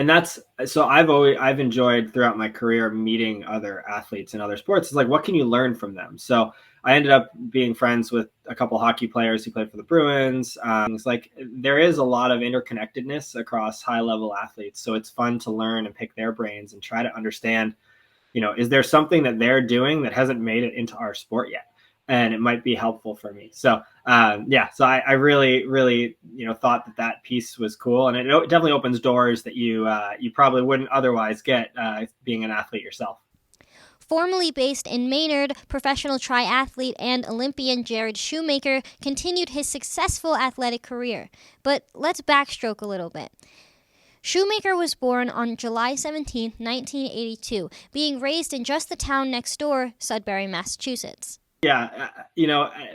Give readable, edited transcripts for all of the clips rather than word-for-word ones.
And that's so I've enjoyed throughout my career meeting other athletes in other sports. It's like, what can you learn from them? So I ended up being friends with a couple hockey players who played for the Bruins. It's like there is a lot of interconnectedness across high level athletes. So it's fun to learn and pick their brains and try to understand, is there something that they're doing that hasn't made it into our sport yet? And it might be helpful for me. So so I really, really, thought that piece was cool, and it definitely opens doors that you probably wouldn't otherwise get being an athlete yourself. Formerly based in Maynard, professional triathlete and Olympian Jared Shoemaker continued his successful athletic career. But let's backstroke a little bit. Shoemaker was born on July 17, 1982, being raised in just the town next door, Sudbury, Massachusetts. Yeah,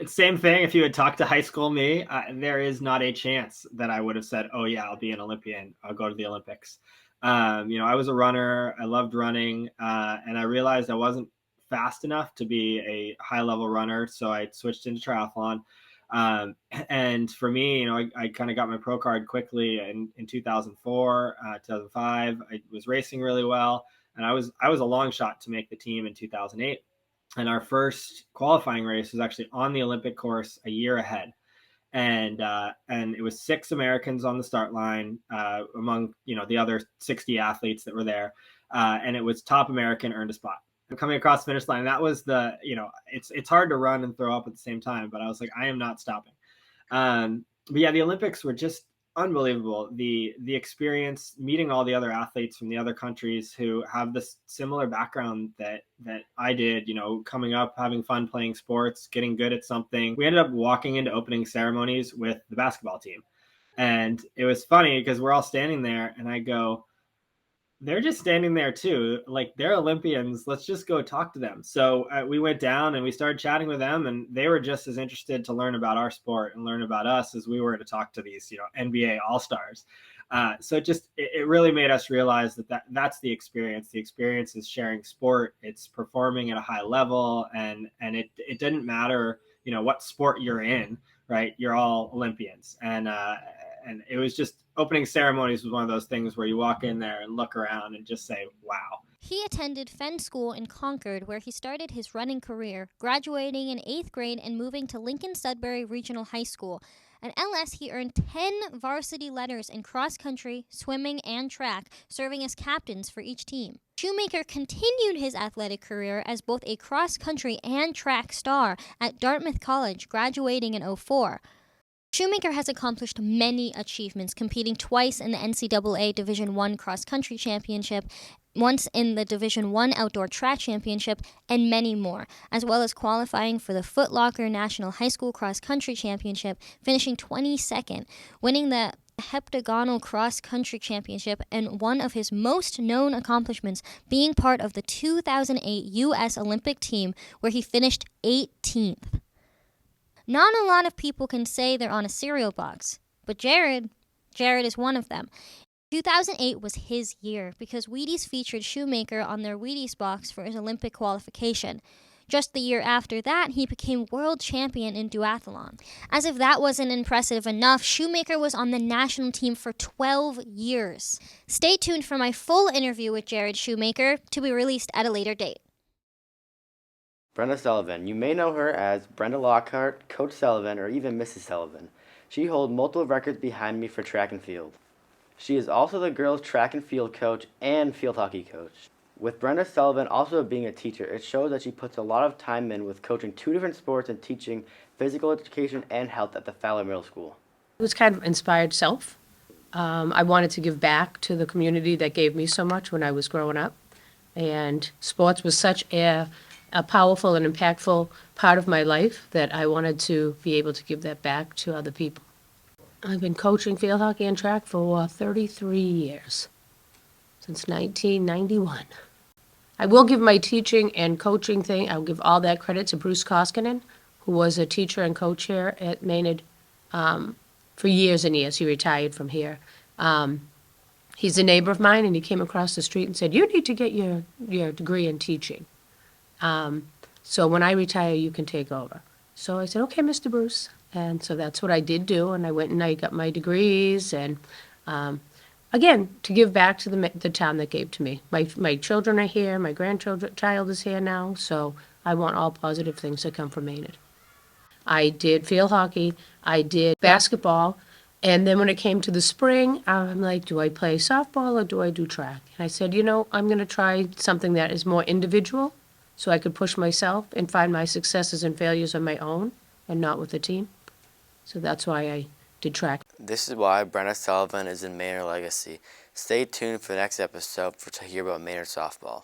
same thing. If you had talked to high school me, there is not a chance that I would have said, "Oh yeah, I'll be an Olympian. I'll go to the Olympics." I was a runner. I loved running, and I realized I wasn't fast enough to be a high-level runner, so I switched into triathlon. And for me, I kind of got my pro card quickly in 2004, 2005. I was racing really well, and I was a long shot to make the team in 2008. And our first qualifying race was actually on the Olympic course a year ahead, and it was 6 Americans on the start line among the other 60 athletes that were there, and it was top American earned a spot. Coming across the finish line, that was it's hard to run and throw up at the same time, but I was like, I am not stopping. But yeah, the Olympics were just unbelievable. The experience, meeting all the other athletes from the other countries who have this similar background that I did, coming up, having fun playing sports, getting good at something. We ended up walking into opening ceremonies with the basketball team. And it was funny because we're all standing there and I go, they're just standing there too. Like, they're Olympians. Let's just go talk to them. So we went down and we started chatting with them, and they were just as interested to learn about our sport and learn about us as we were to talk to these, NBA all-stars. So it really made us realize that's the experience. The experience is sharing sport. It's performing at a high level, and it didn't matter, what sport you're in, right? You're all Olympians. And it was just, opening ceremonies was one of those things where you walk in there and look around and just say, wow. He attended Fenn School in Concord, where he started his running career, graduating in 8th grade and moving to Lincoln Sudbury Regional High School. At LS, he earned 10 varsity letters in cross country, swimming, and track, serving as captains for each team. Shoemaker continued his athletic career as both a cross country and track star at Dartmouth College, graduating in 2004. Shoemaker has accomplished many achievements, competing twice in the NCAA Division I Cross Country Championship, once in the Division I Outdoor Track Championship, and many more, as well as qualifying for the Foot Locker National High School Cross Country Championship, finishing 22nd, winning the Heptagonal Cross Country Championship, and one of his most known accomplishments being part of the 2008 U.S. Olympic team, where he finished 18th. Not a lot of people can say they're on a cereal box, but Jared is one of them. 2008 was his year because Wheaties featured Shoemaker on their Wheaties box for his Olympic qualification. Just the year after that, he became world champion in duathlon. As if that wasn't impressive enough, Shoemaker was on the national team for 12 years. Stay tuned for my full interview with Jared Shoemaker, to be released at a later date. Brenda Sullivan. You may know her as Brenda Lockhart, Coach Sullivan, or even Mrs. Sullivan. She holds multiple records behind me for track and field. She is also the girls' track and field coach and field hockey coach. With Brenda Sullivan also being a teacher, it shows that she puts a lot of time in with coaching 2 different sports and teaching physical education and health at the Fowler Middle School. It was kind of inspired self. I wanted to give back to the community that gave me so much when I was growing up. And sports was such a powerful and impactful part of my life that I wanted to be able to give that back to other people. I've been coaching field hockey and track for 33 years, since 1991. I will give my teaching and coaching thing, I'll give all that credit to Bruce Koskinen, who was a teacher and coach here at Maynard for years and years. He retired from here. He's a neighbor of mine, and he came across the street and said, "You need to get your degree in teaching. So when I retire, you can take over." So I said, "Okay, Mr. Bruce." And so that's what I did do, and I went and I got my degrees, and I again, to give back to the town that gave to me. My children are here, my child is here now, so I want all positive things to come from Maynard. I did field hockey, I did basketball, and then when it came to the spring, I'm like, do I play softball or do I do track? And I said, I'm going to try something that is more individual so I could push myself and find my successes and failures on my own and not with a team. So that's why I did track. This is why Brenda Sullivan is in Maynard Legacy. Stay tuned for the next episode to hear about Maynard softball.